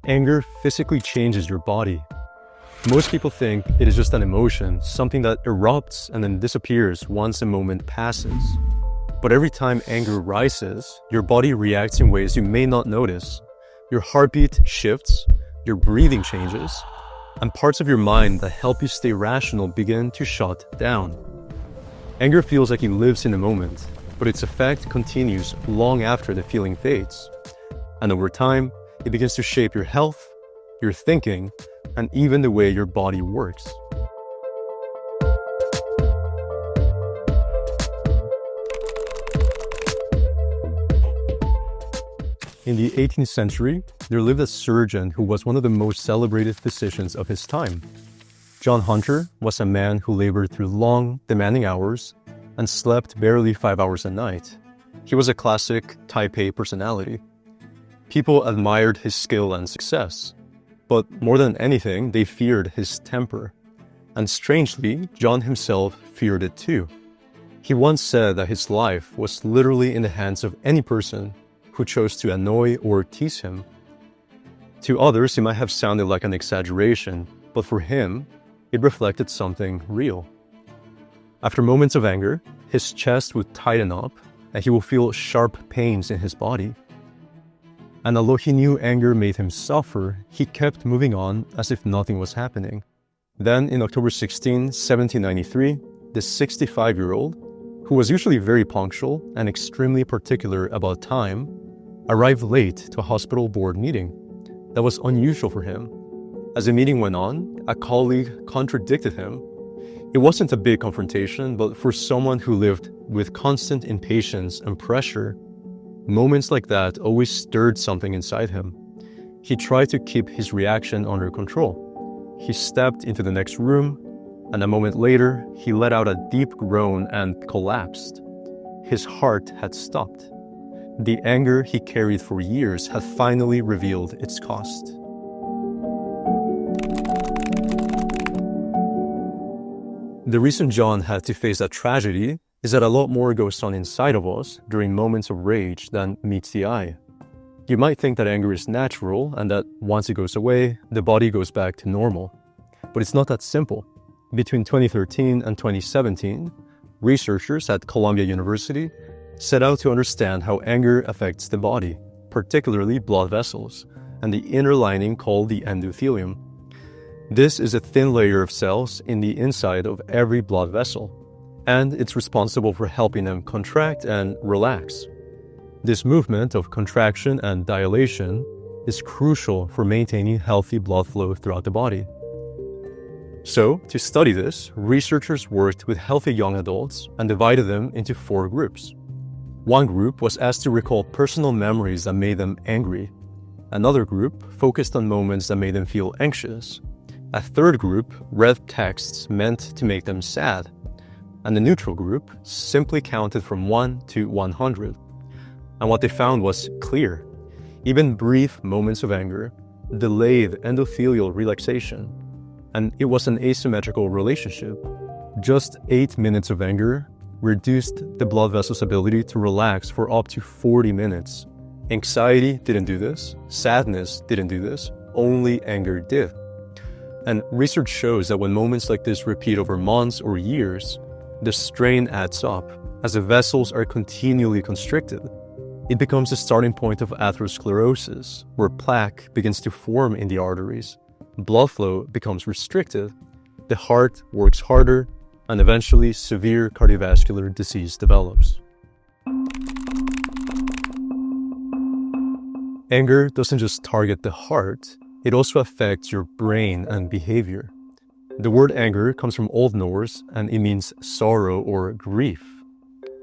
Anger physically changes your body. Most people think it is just an emotion, something that erupts and then disappears once a moment passes. But every time anger rises, your body reacts in ways you may not notice. Your heartbeat shifts, your breathing changes, and parts of your mind that help you stay rational begin to shut down. Anger feels like it lives in the moment, but its effect continues long after the feeling fades. And over time, it begins to shape your health, your thinking, and even the way your body works. In the 18th century, there lived a surgeon who was one of the most celebrated physicians of his time. John Hunter was a man who labored through long, demanding hours and slept barely 5 hours a night. He was a classic type A personality. People admired his skill and success, but more than anything, they feared his temper. And strangely, John himself feared it too. He once said that his life was literally in the hands of any person who chose to annoy or tease him. To others, it might have sounded like an exaggeration, but for him, it reflected something real. After moments of anger, his chest would tighten up and he would feel sharp pains in his body. And although he knew anger made him suffer, he kept moving on as if nothing was happening. Then, in October 16, 1793, the 65-year-old, who was usually very punctual and extremely particular about time, arrived late to a hospital board meeting. That was unusual for him. As the meeting went on, a colleague contradicted him. It wasn't a big confrontation, but for someone who lived with constant impatience and pressure, moments like that always stirred something inside him. He tried to keep his reaction under control. He stepped into the next room, and a moment later, he let out a deep groan and collapsed. His heart had stopped. The anger he carried for years had finally revealed its cost. The reason John had to face that tragedy is that a lot more goes on inside of us during moments of rage than meets the eye. You might think that anger is natural and that once it goes away, the body goes back to normal. But it's not that simple. Between 2013 and 2017, researchers at Columbia University set out to understand how anger affects the body, particularly blood vessels, and the inner lining called the endothelium. This is a thin layer of cells in the inside of every blood vessel, and it's responsible for helping them contract and relax. This movement of contraction and dilation is crucial for maintaining healthy blood flow throughout the body. So, to study this, researchers worked with healthy young adults and divided them into 4 groups. One group was asked to recall personal memories that made them angry. Another group focused on moments that made them feel anxious. A third group read texts meant to make them sad. And the neutral group simply counted from 1 to 100. And what they found was clear. Even brief moments of anger delayed endothelial relaxation. And it was an asymmetrical relationship. Just 8 minutes of anger reduced the blood vessel's ability to relax for up to 40 minutes. Anxiety didn't do this. Sadness didn't do this. Only anger did. And research shows that when moments like this repeat over months or years, the strain adds up as the vessels are continually constricted. It becomes a starting point of atherosclerosis, where plaque begins to form in the arteries. Blood flow becomes restricted, the heart works harder, and eventually severe cardiovascular disease develops. Anger doesn't just target the heart, it also affects your brain and behavior. The word anger comes from Old Norse and it means sorrow or grief.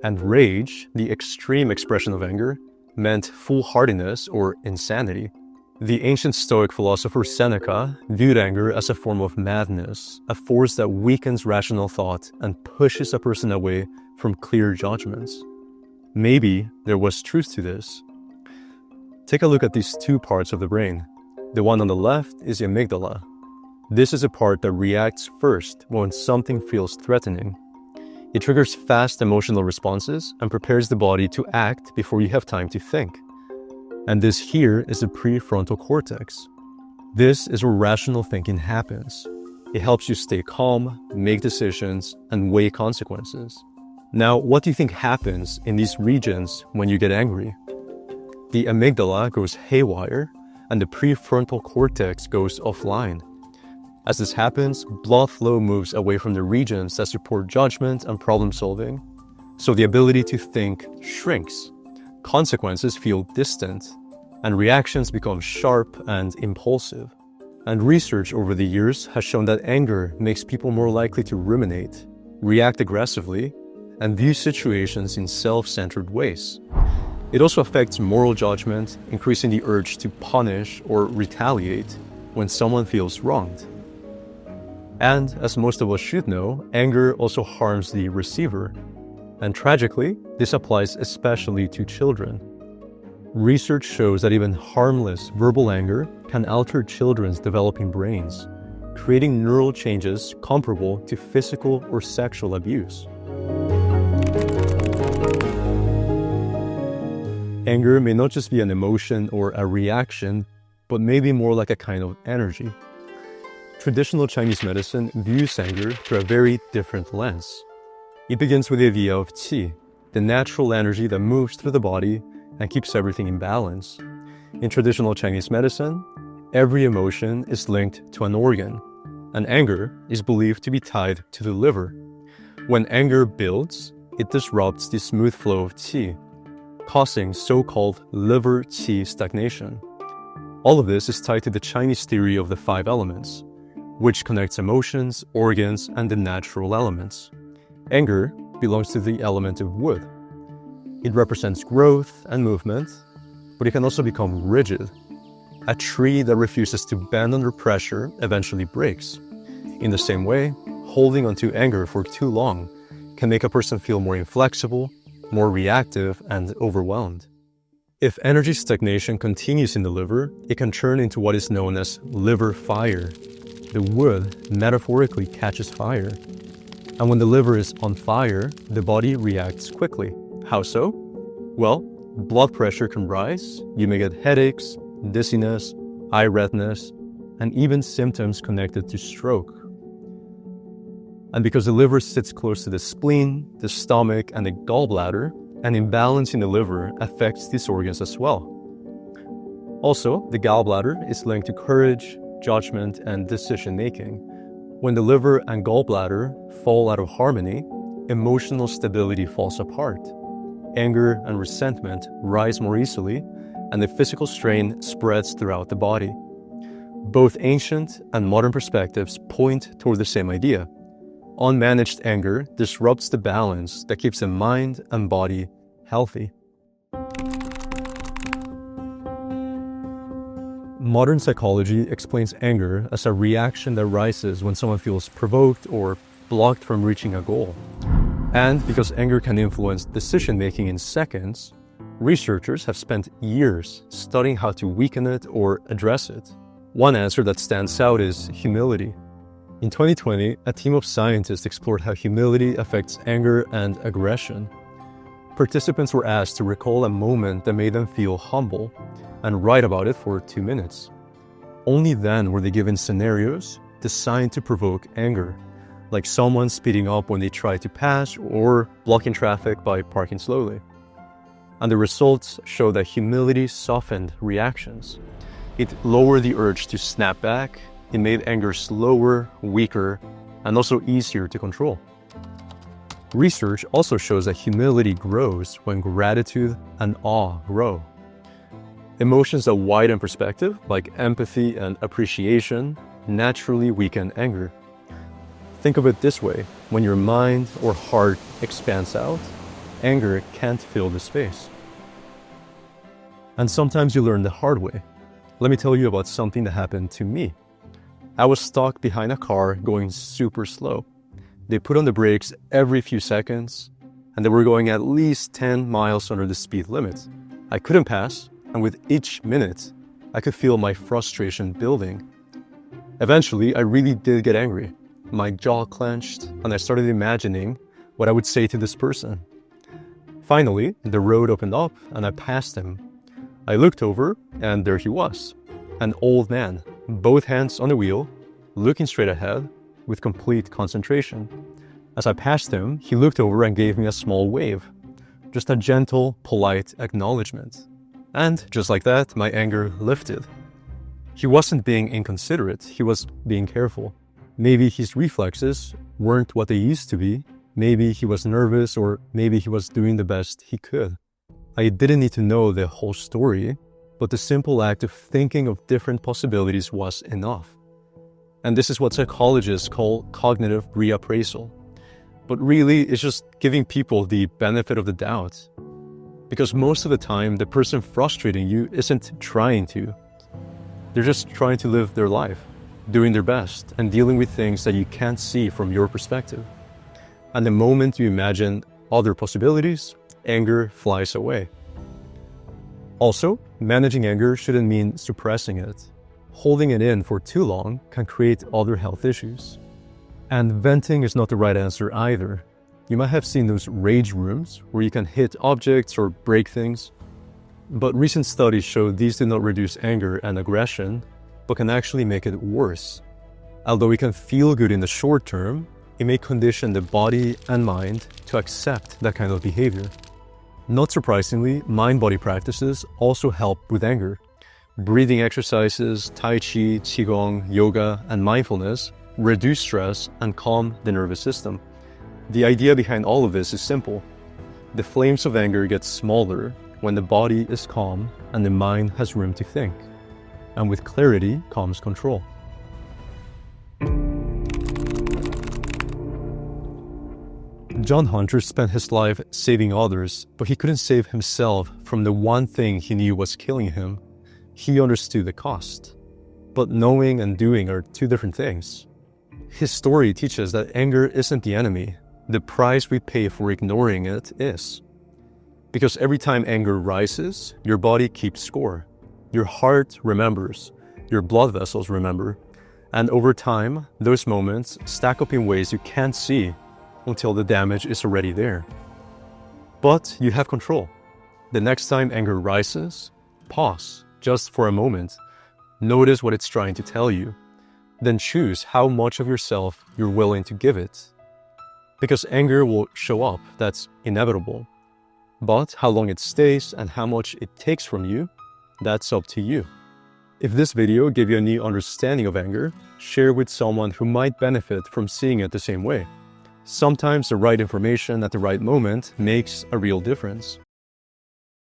And rage, the extreme expression of anger, meant foolhardiness or insanity. The ancient Stoic philosopher Seneca viewed anger as a form of madness, a force that weakens rational thought and pushes a person away from clear judgments. Maybe there was truth to this. Take a look at these 2 parts of the brain. The one on the left is the amygdala. This is a part that reacts first when something feels threatening. It triggers fast emotional responses and prepares the body to act before you have time to think. And this here is the prefrontal cortex. This is where rational thinking happens. It helps you stay calm, make decisions, and weigh consequences. Now, what do you think happens in these regions when you get angry? The amygdala goes haywire, and the prefrontal cortex goes offline. As this happens, blood flow moves away from the regions that support judgment and problem solving, so the ability to think shrinks. Consequences feel distant, and reactions become sharp and impulsive. And research over the years has shown that anger makes people more likely to ruminate, react aggressively, and view situations in self-centered ways. It also affects moral judgment, increasing the urge to punish or retaliate when someone feels wronged. And as most of us should know, anger also harms the receiver. And tragically, this applies especially to children. Research shows that even harmless verbal anger can alter children's developing brains, creating neural changes comparable to physical or sexual abuse. Anger may not just be an emotion or a reaction, but maybe more like a kind of energy. Traditional Chinese medicine views anger through a very different lens. It begins with the idea of qi, the natural energy that moves through the body and keeps everything in balance. In traditional Chinese medicine, every emotion is linked to an organ, and anger is believed to be tied to the liver. When anger builds, it disrupts the smooth flow of qi, causing so-called liver qi stagnation. All of this is tied to the Chinese theory of the 5 elements, which connects emotions, organs, and the natural elements. Anger belongs to the element of wood. It represents growth and movement, but it can also become rigid. A tree that refuses to bend under pressure eventually breaks. In the same way, holding onto anger for too long can make a person feel more inflexible, more reactive, and overwhelmed. If energy stagnation continues in the liver, it can turn into what is known as liver fire. The wood metaphorically catches fire. And when the liver is on fire, the body reacts quickly. How so? Well, blood pressure can rise, you may get headaches, dizziness, eye redness, and even symptoms connected to stroke. And because the liver sits close to the spleen, the stomach, and the gallbladder, an imbalance in the liver affects these organs as well. Also, the gallbladder is linked to courage, judgment, and decision-making. When the liver and gallbladder fall out of harmony, emotional stability falls apart. Anger and resentment rise more easily, and the physical strain spreads throughout the body. Both ancient and modern perspectives point toward the same idea. Unmanaged anger disrupts the balance that keeps the mind and body healthy. Modern psychology explains anger as a reaction that rises when someone feels provoked or blocked from reaching a goal. And because anger can influence decision-making in seconds, researchers have spent years studying how to weaken it or address it. One answer that stands out is humility. In 2020, a team of scientists explored how humility affects anger and aggression. Participants were asked to recall a moment that made them feel humble and write about it for 2 minutes. Only then were they given scenarios designed to provoke anger, like someone speeding up when they try to pass or blocking traffic by parking slowly. And the results show that humility softened reactions. It lowered the urge to snap back, it made anger slower, weaker, and also easier to control. Research also shows that humility grows when gratitude and awe grow. Emotions that widen perspective, like empathy and appreciation, naturally weaken anger. Think of it this way: when your mind or heart expands out, anger can't fill the space. And sometimes you learn the hard way. Let me tell you about something that happened to me. I was stuck behind a car going super slow. They put on the brakes every few seconds, and they were going at least 10 miles under the speed limit. I couldn't pass, and with each minute, I could feel my frustration building. Eventually, I really did get angry. My jaw clenched, and I started imagining what I would say to this person. Finally, the road opened up, and I passed him. I looked over, and there he was, an old man, both hands on the wheel, looking straight ahead with complete concentration. As I passed him, he looked over and gave me a small wave, just a gentle, polite acknowledgement. And just like that, my anger lifted. He wasn't being inconsiderate, he was being careful. Maybe his reflexes weren't what they used to be. Maybe he was nervous, or maybe he was doing the best he could. I didn't need to know the whole story, but the simple act of thinking of different possibilities was enough. And this is what psychologists call cognitive reappraisal. But really, it's just giving people the benefit of the doubt. Because most of the time, the person frustrating you isn't trying to. They're just trying to live their life, doing their best, and dealing with things that you can't see from your perspective. And the moment you imagine other possibilities, anger flies away. Also, managing anger shouldn't mean suppressing it. Holding it in for too long can create other health issues. And venting is not the right answer either. You might have seen those rage rooms where you can hit objects or break things. But recent studies show these do not reduce anger and aggression, but can actually make it worse. Although it can feel good in the short term, it may condition the body and mind to accept that kind of behavior. Not surprisingly, mind-body practices also help with anger. Breathing exercises, Tai Chi, Qigong, yoga, and mindfulness reduce stress and calm the nervous system. The idea behind all of this is simple. The flames of anger get smaller when the body is calm and the mind has room to think. And with clarity comes control. John Hunter spent his life saving others, but he couldn't save himself from the one thing he knew was killing him. He understood the cost. But knowing and doing are two different things. His story teaches that anger isn't the enemy. The price we pay for ignoring it is. Because every time anger rises, your body keeps score. Your heart remembers. Your blood vessels remember. And over time, those moments stack up in ways you can't see until the damage is already there. But you have control. The next time anger rises, pause just for a moment. Notice what it's trying to tell you. Then choose how much of yourself you're willing to give it. Because anger will show up, that's inevitable. But how long it stays and how much it takes from you, that's up to you. If this video gave you a new understanding of anger, share with someone who might benefit from seeing it the same way. Sometimes the right information at the right moment makes a real difference.